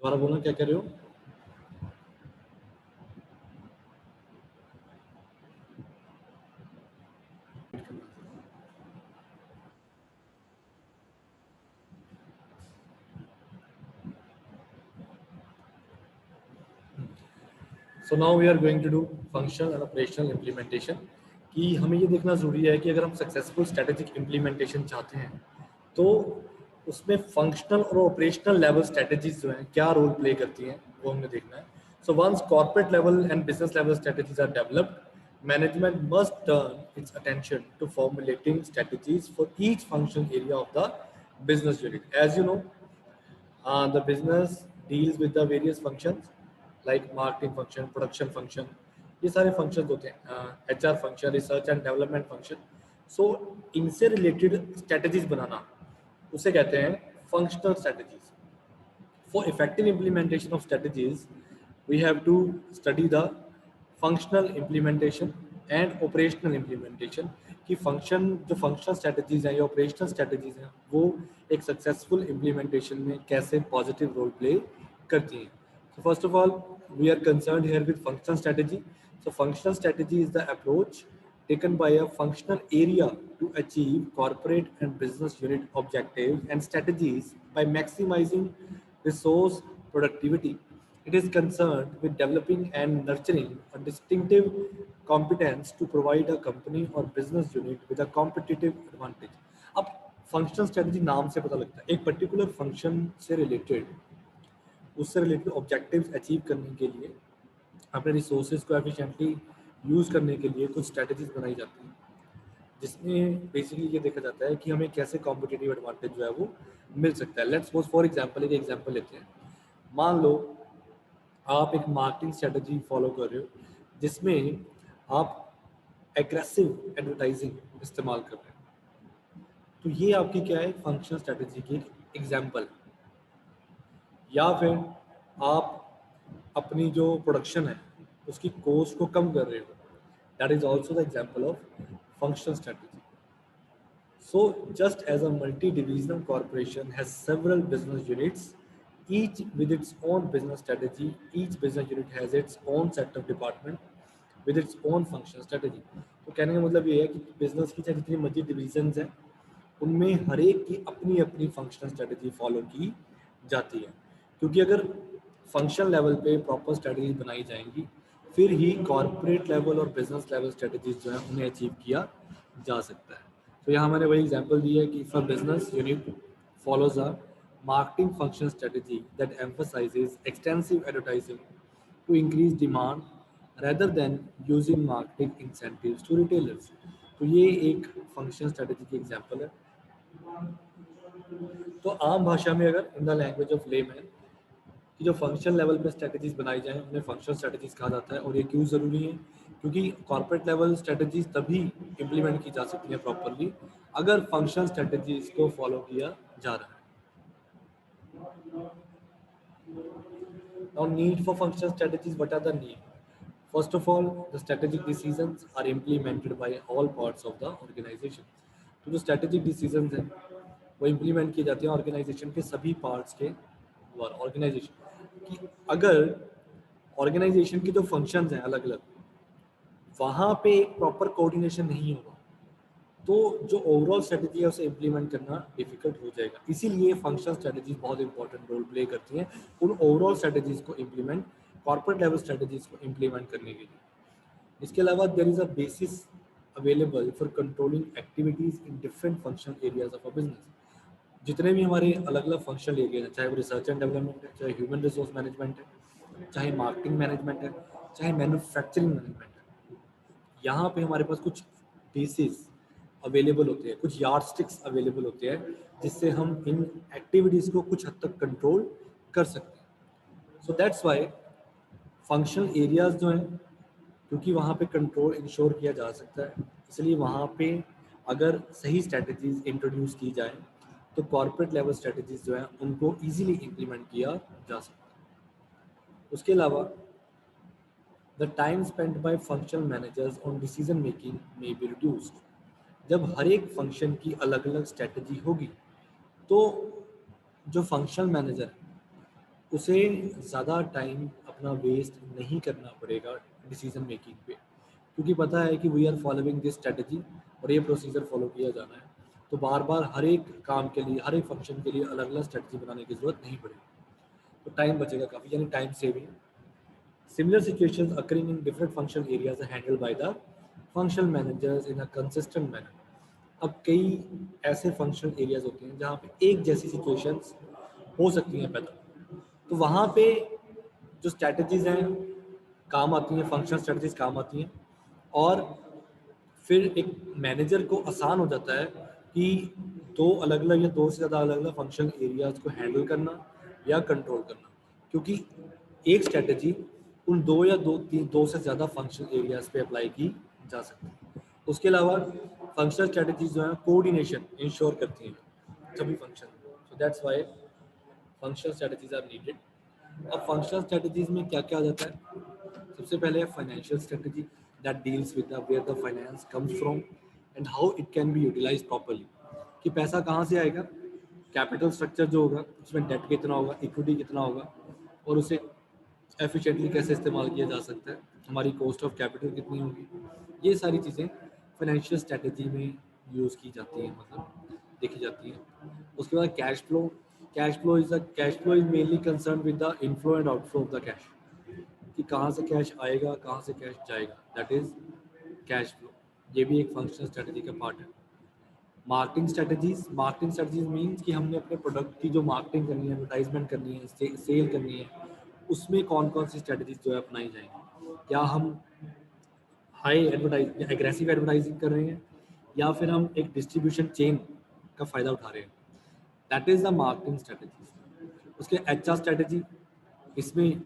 दोबारा बोलना क्या कह रहे हो? So now we are going to do functional and operational implementation. कि हमें ये देखना ज़रूरी है कि अगर हम सक्सेसफुल स्ट्रेटेजिक इम्प्लीमेंटेशन चाहते हैं तो उसमें फंक्शनल और ऑपरेशनल लेवल स्ट्रेटेजीज जो हैं क्या रोल प्ले करती हैं वो हमें देखना है। So once corporate level and business level strategies are developed, management must turn its attention to formulating strategies for each function area of the business unit. As you know, the business deals with the various functions like marketing function, production function, ये सारे functions होते हैं, HR function, research and development function. So इनसे related strategies बनाना उसे कहते हैं functional strategies. For effective implementation of strategies, we have to study the functional implementation and operational implementation कि function जो functional strategies हैं या operational strategies हैं वो एक successful implementation में कैसे positive role play करती हैं. So first of all, we are concerned here with functional strategy. So functional strategy is the approach taken by a functional area to achieve corporate and business unit objectives and strategies by maximizing resource productivity. It is concerned with developing and nurturing a distinctive competence to provide a company or business unit with a competitive advantage. अब functional strategy नाम से पता लगता है एक particular function से related उससे related objectives achieve करने के लिए अपने रिसोर्सेज को एफिशिएंटली यूज़ करने के लिए कुछ स्ट्रेटजीज बनाई जाती हैं जिसमें बेसिकली ये देखा जाता है कि हमें कैसे कॉम्पिटिटिव एडवांटेज जो है वो मिल सकता है. लेट्स सपोज फॉर एग्जांपल एक एग्जांपल लेते हैं. मान लो आप एक मार्केटिंग स्ट्रेटजी फॉलो कर रहे हो जिसमें आप एग्रेसिव एडवर्टाइजिंग इस्तेमाल कर रहे हैं, तो ये आपकी क्या है फंक्शनल स्ट्रेटजी की एग्जांपल. या फिर आप अपनी जो प्रोडक्शन है उसकी कॉस्ट को कम कर रहे हो, that is also the example of functional strategy. So just as a multi-divisional corporation has several business units, each with its own business strategy, each business unit has its own set of department with its own function strategy. तो कहने का मतलब ये है कि business की चाहे जितनी मर्जी डिविजन्स हैं उनमें हर एक की अपनी अपनी फंक्शनल स्ट्रेटजी फॉलो की जाती है, क्योंकि अगर फंक्शन लेवल पे प्रॉपर स्ट्रेटजी बनाई जाएंगी फिर ही कॉर्पोरेट लेवल और बिजनेस लेवल स्ट्रेटजीज जो है उन्हें अचीव किया जा सकता है. तो यहाँ मैंने वही एग्जांपल दी है कि for business unit follows a marketing function strategy that emphasizes extensive advertising to increase demand rather than using marketing incentives to retailers. तो ये एक फंक्शन स्ट्रेटजी की एग्जांपल है. तो आम भाषा में अगर in the language of layman कि जो फंक्शन लेवल पे स्ट्रेटजीज बनाई जाएं उन्हें फंक्शनल स्ट्रेटजीज कहा जाता है. और ये क्यों ज़रूरी है? क्योंकि कॉर्पोरेट लेवल स्ट्रेटजीज तभी इम्प्लीमेंट की जा सकती हैं प्रॉपरली अगर फंक्शनल स्ट्रेटजीज को फॉलो किया जा रहा है. Now, need for functional strategies. What are the need? First of all, the strategic decisions are implemented by all parts of the organization. तो जो strategic decisions हैं वो implement किए जाते हैं organization के सभी parts के द्वारा. organization कि अगर organization की जो functions हैं अलग अलग वहाँ पे एक proper coordination नहीं होगा तो जो ओवरऑल स्ट्रेटजी है उसे इम्प्लीमेंट करना डिफिकल्ट हो जाएगा. इसीलिए फंक्शनल स्ट्रेटजीज बहुत इंपॉर्टेंट रोल प्ले करती हैं उन ओवरऑल स्ट्रेटजीज को इम्प्लीमेंट कॉर्पोरेट लेवल स्ट्रेटजीज को इम्प्लीमेंट करने के लिए. इसके अलावा there is a basis available for controlling activities in different functional areas of a business. जितने भी हमारे अलग अलग फंक्शनल एरिया हैं, चाहे वो रिसर्च एंड डेवलपमेंट है, चाहे ह्यूमन रिसोर्स मैनेजमेंट है, चाहे मार्केटिंग मैनेजमेंट है, चाहे मैन्युफैक्चरिंग मैनेजमेंट है, यहाँ पे हमारे पास कुछ बेसिस अवेलेबल होते हैं, कुछ यार्डस्टिक्स अवेलेबल होते हैं जिससे हम इन एक्टिविटीज़ को कुछ हद तक कंट्रोल कर सकते हैं. सो दैट्स वाई फंक्शनल एरियाज जो हैं क्योंकि वहाँ पे कंट्रोल इंश्योर किया जा सकता है इसलिए वहाँ पे अगर सही स्ट्रेटजीज इंट्रोड्यूस की जाए तो कॉर्पोरेट लेवल स्ट्रेटजीज जो हैं उनको ईजिली इम्प्लीमेंट किया जा सकता है. उसके अलावा the time spent by functional managers on decision making may be reduced. जब हर एक फंक्शन की अलग अलग स्ट्रेटजी होगी तो जो फंक्शनल मैनेजर उसे ज़्यादा टाइम अपना वेस्ट नहीं करना पड़ेगा डिसीजन मेकिंग पे, क्योंकि पता है कि we are following this strategy और ये प्रोसीजर फॉलो किया जाना है। तो बार बार हर एक काम के लिए, हर एक फंक्शन के लिए अलग अलग स्ट्रेटजी बनाने की ज़रूरत नहीं पड़ेगी। तो टाइम बचेगा काफ़ी, यानी time saving. Similar situations occurring in different functional areas are handled by the functional managers in a consistent manner. अब कई ऐसे फंक्शनल एरियाज होते हैं जहाँ पे एक जैसी सिचुएशंस हो सकती हैं पैदा, तो वहाँ पे जो स्ट्रैटेजीज हैं काम आती हैं, फंक्शनल स्ट्रैटेजीज काम आती हैं, और फिर एक मैनेजर को आसान हो जाता है कि दो अलग अलग या दो से ज़्यादा अलग अलग फंक्शनल एरियाज को हैंडल करना या कंट्रोल करना, क्योंकि एक स्ट्रैटेजी उन दो या दो से ज़्यादा फंक्शनल एरियाज पे अप्लाई की जा सकती है। उसके अलावा फंक्शनल स्ट्रैटेजीज जो है कोऑर्डिनेशन इंश्योर करती हैं सभी function, so that's why functional strategies are needed. अब फंक्शनल स्ट्रैटेजीज में क्या क्या आ जाता है? सबसे पहले है financial strategy that deals with where the finance comes from and how it can be utilize properly, कि पैसा कहाँ से आएगा, कैपिटल स्ट्रक्चर जो होगा उसमें डेट कितना होगा, इक्विटी कितना होगा, और उसे एफिशिएंटली कैसे इस्तेमाल किया जा सकता है, हमारी कॉस्ट ऑफ कैपिटल कितनी होगी। ये सारी चीज़ें फाइनेंशियल स्ट्रेटजी में यूज़ की जाती हैं, मतलब देखी जाती हैं। उसके बाद cash flow is mainly concern with the inflow and outflow of the cash, कि कहाँ से कैश आएगा, कहाँ से कैश जाएगा, दैट इज कैश फ्लो। ये भी एक फंक्शनल स्ट्रेटजी का पार्ट है। मार्केटिंग स्ट्रेटजीज मीन्स कि हमने अपने प्रोडक्ट की जो मार्केटिंग करनी है, एडवर्टाइजमेंट करनी है, सेल करनी है, उसमें कौन कौन सी स्ट्रेटजीज जो है अपनाई जाएंगी। क्या हम हाई एडवर्टाइज एग्रेसिव एडवर्टाइजिंग कर रहे हैं, या फिर हम एक डिस्ट्रीब्यूशन चेन का फ़ायदा उठा रहे हैं, that is the marketing strategy. उसके एचआर स्ट्रेटजी, इसमें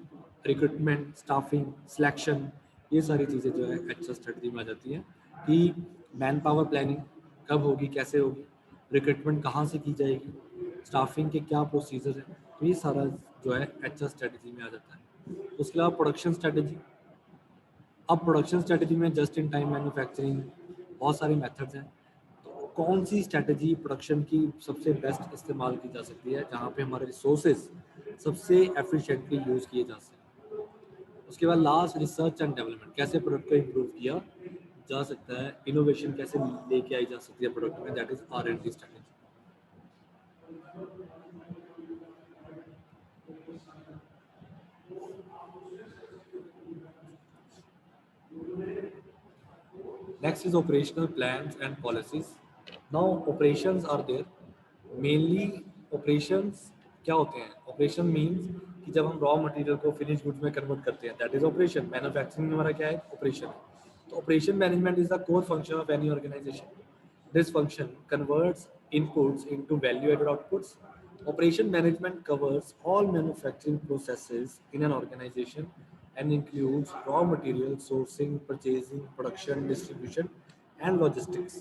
रिक्रूटमेंट, स्टाफिंग, सिलेक्शन, ये सारी चीज़ें जो है एचआर स्ट्रेटजी में आ जाती हैं, कि मैन पावर प्लानिंग कब होगी, कैसे होगी, रिक्रूटमेंट कहाँ से की जाएगी, स्टाफिंग के क्या प्रोसीजर हैं, तो ये सारा जो है एचआर स्ट्रेटजी में आ जाता है। उसके अलावा प्रोडक्शन स्ट्रेटजी। अब प्रोडक्शन स्ट्रेटजी में जस्ट इन टाइम मैन्युफैक्चरिंग, बहुत सारी मेथड्स हैं, तो कौन सी स्ट्रेटजी प्रोडक्शन की सबसे बेस्ट इस्तेमाल की जा सकती है, जहाँ पे हमारे रिसोर्सेज सबसे एफिशिएंटली यूज़ किए जा सकें। उसके बाद लास्ट रिसर्च एंड डेवलपमेंट, कैसे प्रोडक्ट को इम्प्रूव किया जा सकता है, इनोवेशन कैसे लेके आई जा सकती है प्रोडक्ट में, that is R&D strategy. Next is operational plans and policies. Now operations are there. Mainly operations क्या होते हैं? Operation means कि जब हम raw material को finished goods में convert करते हैं, that is operation. Manufacturing में हमारा क्या है? Operation है। तो operation management is the core function of any organization. This function converts inputs into value-added outputs. Operation management covers all manufacturing processes in an organization and includes raw material sourcing, purchasing, production, distribution, and logistics.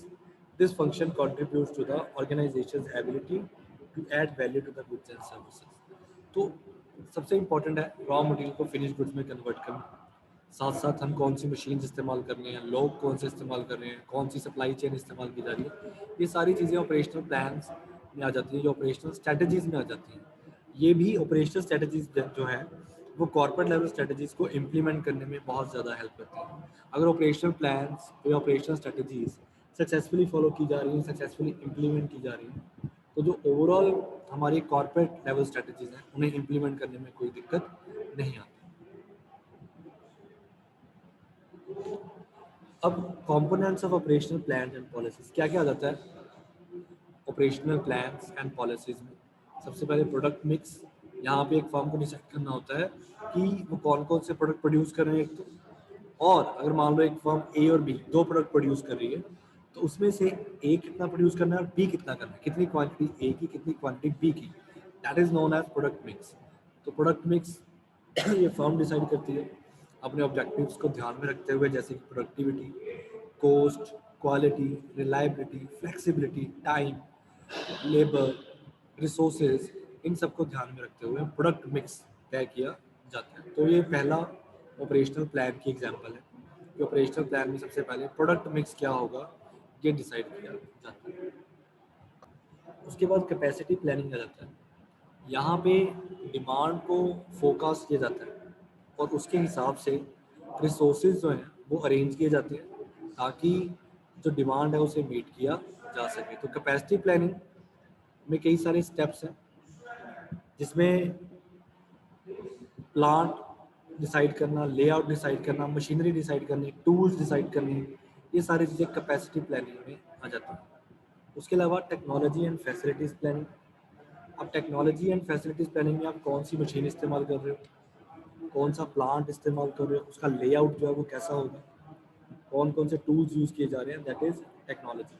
This function contributes to the organization's ability to add value to the goods and services. तो सबसे important है raw material को finish goods में convert करना, साथ साथ हम कौन सी मशीन इस्तेमाल कर रहे हैं, लोग कौन से इस्तेमाल कर रहे हैं, कौन सी सप्लाई चेन इस्तेमाल की जा रही है, ये सारी चीज़ें ऑपरेशनल प्लान्स में आ जाती हैं, जो ऑपरेशनल स्ट्रेटजीज में आ जाती हैं। ये भी ऑपरेशनल स्ट्रेटजीज जो है वो कॉर्पोरेट लेवल स्ट्रेटजीज को इम्प्लीमेंट करने में बहुत ज़्यादा हेल्प करती हैं। अगर ऑपरेशनल प्लान्स या ऑपरेशनल स्ट्रेटजीज सक्सेसफुली फॉलो की जा रही हैं, सक्सेसफुली इम्प्लीमेंट की जा रही हैं, तो जो ओवरऑल हमारी कॉर्पोरेट लेवल स्ट्रेटजीज हैं उन्हें इम्प्लीमेंट करने में कोई दिक्कत नहीं आती। अब components of operational plan and policies क्या क्या आ जाता है ऑपरेशनल प्लान्स एंड पॉलिसीज में? सबसे पहले प्रोडक्ट मिक्स। यहाँ पे एक फर्म को डिसाइड करना होता है कि वो कौन कौन से प्रोडक्ट प्रोड्यूस कर रहे हैं एक तो, और अगर मान लो एक फर्म ए और बी दो प्रोडक्ट प्रोड्यूस कर रही है, तो उसमें से ए कितना प्रोड्यूस करना है और बी कितना करना है, कितनी क्वांटिटी ए की, कितनी क्वांटिटी बी की, that is known as product mix. तो प्रोडक्ट मिक्स ये फर्म डिसाइड करती है अपने ऑब्जेक्टिव्स को ध्यान में रखते हुए, जैसे कि productivity, cost, quality, reliability, flexibility, time, labour, resources, इन सबको ध्यान में रखते हुए प्रोडक्ट मिक्स तय किया जाता है। तो ये पहला ऑपरेशनल प्लान की एग्जांपल है कि ऑपरेशनल प्लान में सबसे पहले प्रोडक्ट मिक्स क्या होगा ये डिसाइड किया जाता है। उसके बाद कैपेसिटी प्लानिंग आ जाता है। यहाँ पे डिमांड को फोकस किया जाता है और उसके हिसाब से रिसोर्सेज जो हैं वो अरेंज किए जाते हैं ताकि जो डिमांड है उसे मीट किया जा सके। तो कैपेसिटी प्लानिंग में कई सारे स्टेप्स हैं जिसमें प्लांट डिसाइड करना, लेआउट डिसाइड करना, मशीनरी डिसाइड करनी, टूल्स डिसाइड करने, ये सारी चीज़ें कैपेसिटी प्लानिंग में आ जाती हैं। उसके अलावा टेक्नोलॉजी एंड फैसिलिटीज़ प्लानिंग। अब टेक्नोलॉजी एंड फैसिलिटीज़ प्लानिंग में आप कौन सी मशीन इस्तेमाल कर रहे हो, कौन सा प्लांट इस्तेमाल कर रहे हो, उसका लेआउट जो है वो कैसा होगा, कौन कौन से टूल्स यूज़ किए जा रहे हैं, दैट इज़ टेक्नोलॉजी।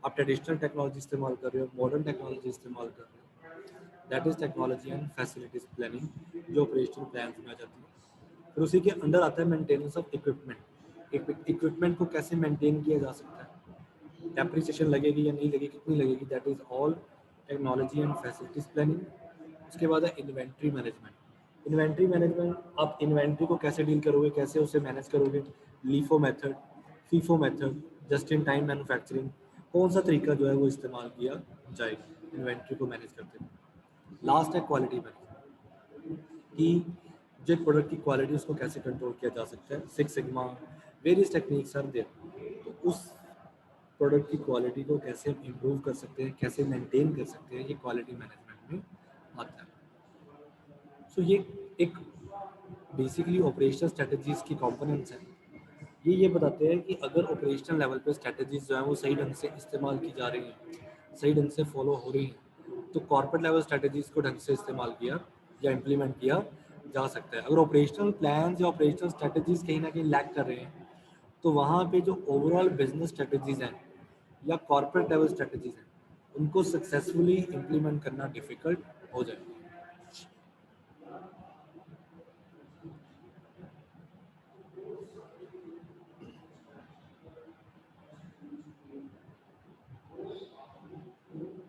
आप ट्रेडिशनल टेक्नोलॉजी इस्तेमाल कर रहे हो, मॉडर्न टेक्नोलॉजी इस्तेमाल कर रहे हो, that is technology and facilities planning जो ऑपरेशनल प्लान में आ जाती है। फिर उसी के अंदर आता है मेंटेनेंस ऑफ इक्विपमेंट। इक्विपमेंट को कैसे मेंटेन किया जा सकता है, डेप्रिसिएशन लगेगी या नहीं लगेगी, कितनी लगेगी, that is all technology and facilities planning. उसके बाद है इन्वेंट्री मैनेजमेंट। इन्वेंट्री मैनेजमेंट, आप इन्वेंट्री को कैसे डील करोगे, कैसे उसे मैनेज करोगे, LIFO method, FIFO method, just in time manufacturing, कौन सा तरीका जो है वो इस्तेमाल किया जाएगा इन्वेंट्री को मैनेज करते हैं। लास्ट है क्वालिटी मैनेजमेंट, कि जो प्रोडक्ट की क्वालिटी उसको कैसे कंट्रोल किया जा सकता है। Six sigma various techniques are there. तो उस प्रोडक्ट की क्वालिटी को कैसे हम इम्प्रूव कर सकते हैं, कैसे मेंटेन कर सकते हैं, ये क्वालिटी मैनेजमेंट में आता है। सो ये एक बेसिकली ऑपरेशनल स्ट्रेटजीज की कंपोनेंट्स हैं। ये बताते हैं कि अगर ऑपरेशनल लेवल पे स्ट्रेटजीज जो है वो सही ढंग से इस्तेमाल की जा रही हैं, सही ढंग से फॉलो हो रही हैं, तो कॉर्पोरेट लेवल स्ट्रेटजीज को ढंग से इस्तेमाल किया या इम्प्लीमेंट किया जा सकता है। अगर ऑपरेशनल प्लान या ऑपरेशनल स्ट्रेटजीज कहीं ना कहीं लैक कर रहे हैं, तो वहाँ पे जो ओवरऑल बिजनेस स्ट्रेटजीज हैं या कॉर्पोरेट लेवल स्ट्रेटजीज हैं, उनको सक्सेसफुली इम्प्लीमेंट करना डिफिकल्ट हो जाएगा।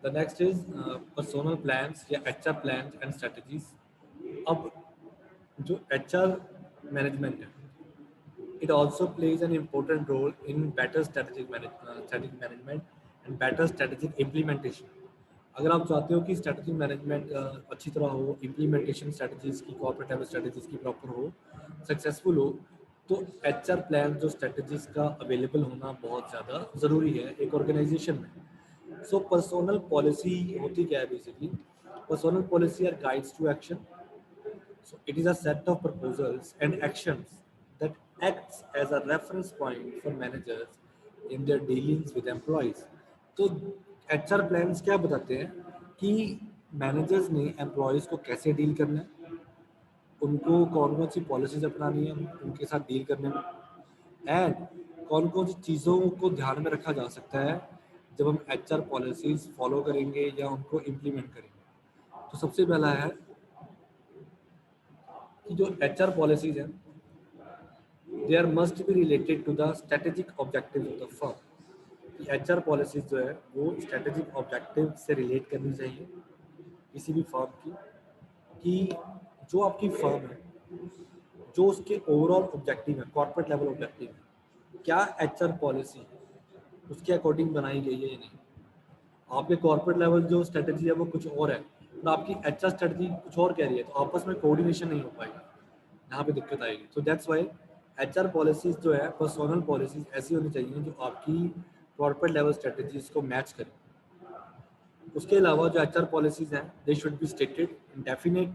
The next is personnel plans या एचआर प्लान्स एंड स्ट्रेटजीज। अब जो एचआर मैनेजमेंट है, it also plays an important role in better strategic management and better strategic implementation. अगर आप चाहते हो कि स्ट्रेटजिक मैनेजमेंट अच्छी तरह हो, इम्प्लीमेंटेशन स्ट्रेटजीज की, कॉर्पोरेट लेवल स्ट्रेटजीज की प्रॉपर हो, सक्सेसफुल हो, तो एचआर प्लान जो स्ट्रेटजीज का अवेलेबल होना बहुत ज़्यादा ज़रूरी है एक ऑर्गेनाइजेशन में। सो पर्सोनल पॉलिसी होती क्या है basically? Personnel policy are guides to action. So it is a set of proposals and actions that acts as a reference point for managers in their dealings with employees. तो HR plans क्या बताते हैं कि managers ने employees को कैसे deal करना है, उनको कौन कौन सी पॉलिसीज अपनानी है उनके साथ डील करने में, एंड कौन कौन सी चीज़ों को ध्यान में रखा जा सकता है जब हम HR पॉलिसीज फॉलो करेंगे या उनको इम्प्लीमेंट करेंगे। तो सबसे पहला है कि जो HR पॉलिसीज हैं, they are must be related to the strategic objective of the firm. HR policies जो है वो स्ट्रेटेजिक ऑब्जेक्टिव से रिलेट करनी चाहिए किसी भी फर्म की, कि जो आपकी फर्म है, जो उसके ओवरऑल ऑब्जेक्टिव है, कॉर्पोरेट लेवल ऑब्जेक्टिव है, क्या HR पॉलिसी उसके अकॉर्डिंग बनाई गई है या नहीं। आपके कॉर्पोरेट लेवल जो स्ट्रेटजी है वो कुछ और है और आपकी HR स्ट्रेटजी कुछ और कह रही है, तो आपस में कोऑर्डिनेशन नहीं हो पाएगा, यहाँ पे दिक्कत आएगी। तो दैट्स वाई HR पॉलिसीज जो है, पर्सनल पॉलिसीज ऐसी होनी चाहिए जो आपकी कॉर्पोरेट लेवल स्ट्रेटजीज को मैच करें। उसके अलावा जो HR पॉलिसीज हैं, दे should be stated in definite,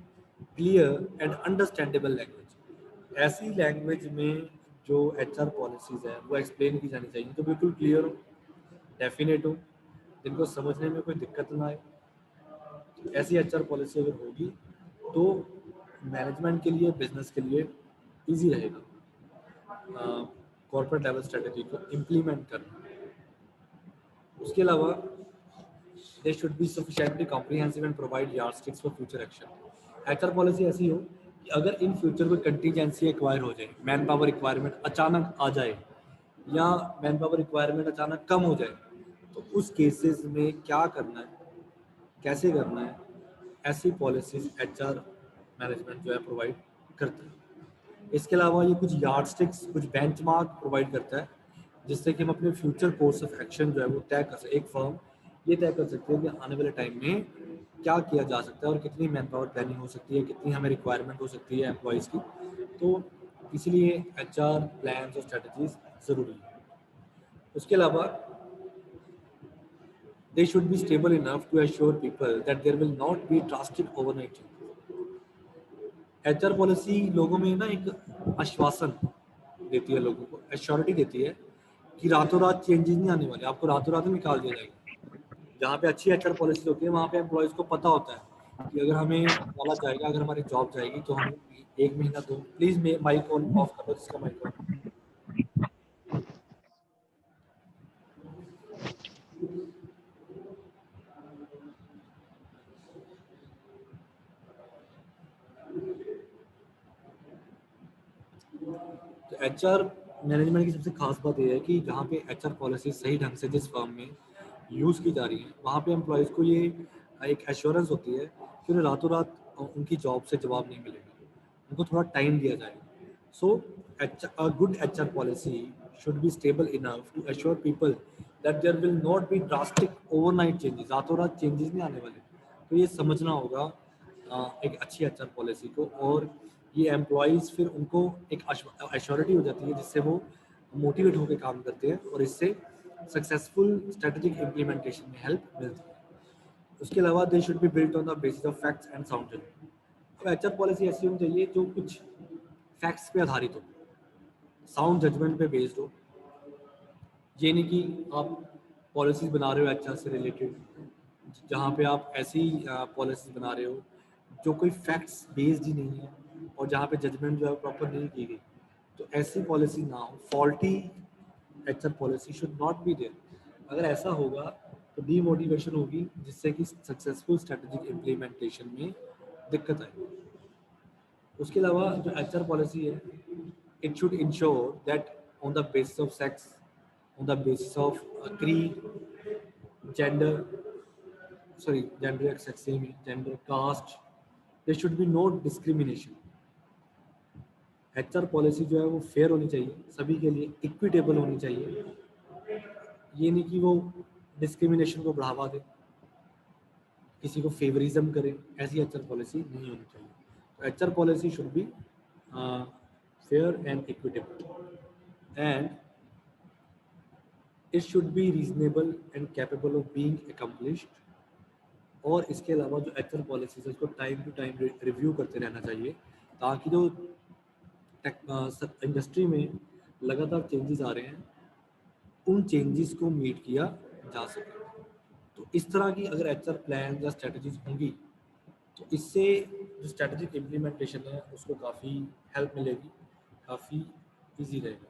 clear and understandable language. ऐसी लैंग्वेज में जो HR पॉलिसीज है वो एक्सप्लेन की जानी चाहिए तो बिल्कुल क्लियर हो, डेफिनेट हो, जिनको समझने में कोई दिक्कत ना आए। ऐसी HR पॉलिसी अगर होगी तो मैनेजमेंट के लिए, बिजनेस के लिए इजी रहेगा कॉर्पोरेट लेवल स्ट्रेटजी को इम्प्लीमेंट करना। उसके अलावा they should be sufficiently comprehensive and provide yardsticks for future action. HR policy ऐसी हो कि अगर इन फ्यूचर कोई कंटीजेंसी एक्वायर हो जाए, मैन पावर रिक्वायरमेंट अचानक आ जाए या मैन पावर रिक्वायरमेंट अचानक कम हो जाए, तो उस केसेस में क्या करना है, कैसे करना है, ऐसी पॉलिसीज HR मैनेजमेंट जो है प्रोवाइड करता है। इसके अलावा ये कुछ यार्डस्टिक्स, कुछ बेंचमार्क प्रोवाइड करता है जिससे कि हम अपने फ्यूचर कोर्स ऑफ एक्शन जो है वो तय कर सकते। एक फर्म ये तय कर सकती है कि आने वाले टाइम में क्या किया जा सकता है और कितनी मैन पावर प्लानिंग हो सकती है, कितनी हमें रिक्वायरमेंट हो सकती है एम्प्लॉयज़ की। तो इसीलिए एचआर प्लान्स और स्ट्रेटजीज ज़रूरी है। उसके अलावा they should be stable enough to assure people that there will not be drastic overnight changes. HR policy लोगों में ना एक आश्वासन देती है, लोगों को एश्योरिटी देती है कि रातों रात चेंजेस नहीं आने वाले, आपको रातों रात निकाल दिया जाएगा। जहाँ पे अच्छी एचआर पॉलिसी होती है वहाँ पे एम्प्लॉयज़ को पता होता है कि अगर हमें निकाला जाएगा, अगर हमारी जॉब जाएगी तो हमें 1 महीना दो। प्लीज़ माइक ऑन ऑफ कर दो, जिसका माइक ऑन। तो एचआर मैनेजमेंट की सबसे खास बात यह है कि जहाँ पे एचआर पॉलिसी सही ढंग से जिस फर्म में यूज़ की जा रही है, वहाँ पे एम्प्लॉयज़ को ये एक एश्योरेंस होती है कि उन्हें रातों रात उनकी जॉब से जवाब नहीं मिलेगा, उनको थोड़ा टाइम दिया जाएगा। सो a good HR policy should be stable enough to assure people that there will not be drastic overnight changes, रातों रात चेंजेस नहीं आने वाले। तो ये समझना होगा एक अच्छी एचआर पॉलिसी को, और ये एम्प्लॉयज़ फिर उनको एक एश्योरिटी हो जाती है जिससे वो मोटिवेट होकर काम करते हैं और इससे सक्सेसफुल स्ट्रेटेजिक इम्प्लीमेंटेशन में हेल्प मिलती है। उसके अलावा they should be built on the basis of facts and sound judgement. अब एचआर पॉलिसी ऐसी होनी चाहिए जो कुछ फैक्ट्स पे आधारित हो, साउंड जजमेंट पे बेस्ड हो। ये नहीं कि आप पॉलिसीज बना रहे हो एचआर से रिलेटेड, जहाँ पे आप ऐसी पॉलिसीज बना रहे हो जो कोई फैक्ट्स बेस्ड ही नहीं है और जहाँ पे जजमेंट जो है प्रॉपर नहीं की गई, तो ऐसी पॉलिसी ना हो। Faulty HR policy should not be there. अगर ऐसा होगा तो डीमोटिवेशन होगी, जिससे कि सक्सेसफुल स्ट्रेटेजिक इम्प्लीमेंटेशन में दिक्कत आएगी। उसके अलावा जो एचआर पॉलिसी है, it should ensure that on the basis of sex, on the basis of creed, gender, gender, sex, same, gender, caste, there should be no discrimination. HR policy जो है वो फेयर होनी चाहिए, सभी के लिए इक्विटेबल होनी चाहिए। ये नहीं कि वो डिस्क्रिमिनेशन को बढ़ावा दे, किसी को फेवरिज्म करे, ऐसी एचआर पॉलिसी नहीं होनी चाहिए। तो HR policy should be fair and equitable, and it should be reasonable and capable of being accomplished. और इसके अलावा जो एचआर पॉलिसीज है उसको टाइम टू टाइम रिव्यू करते रहना चाहिए, ताकि जो इंडस्ट्री में लगातार चेंजेस आ रहे हैं उन चेंजेस को मीट किया जा सके। तो इस तरह की अगर एचआर प्लान या स्ट्रेटजीज होंगी तो इससे जो स्ट्रेटजिक इम्प्लीमेंटेशन है उसको काफ़ी हेल्प मिलेगी, काफ़ी इजी रहेगा।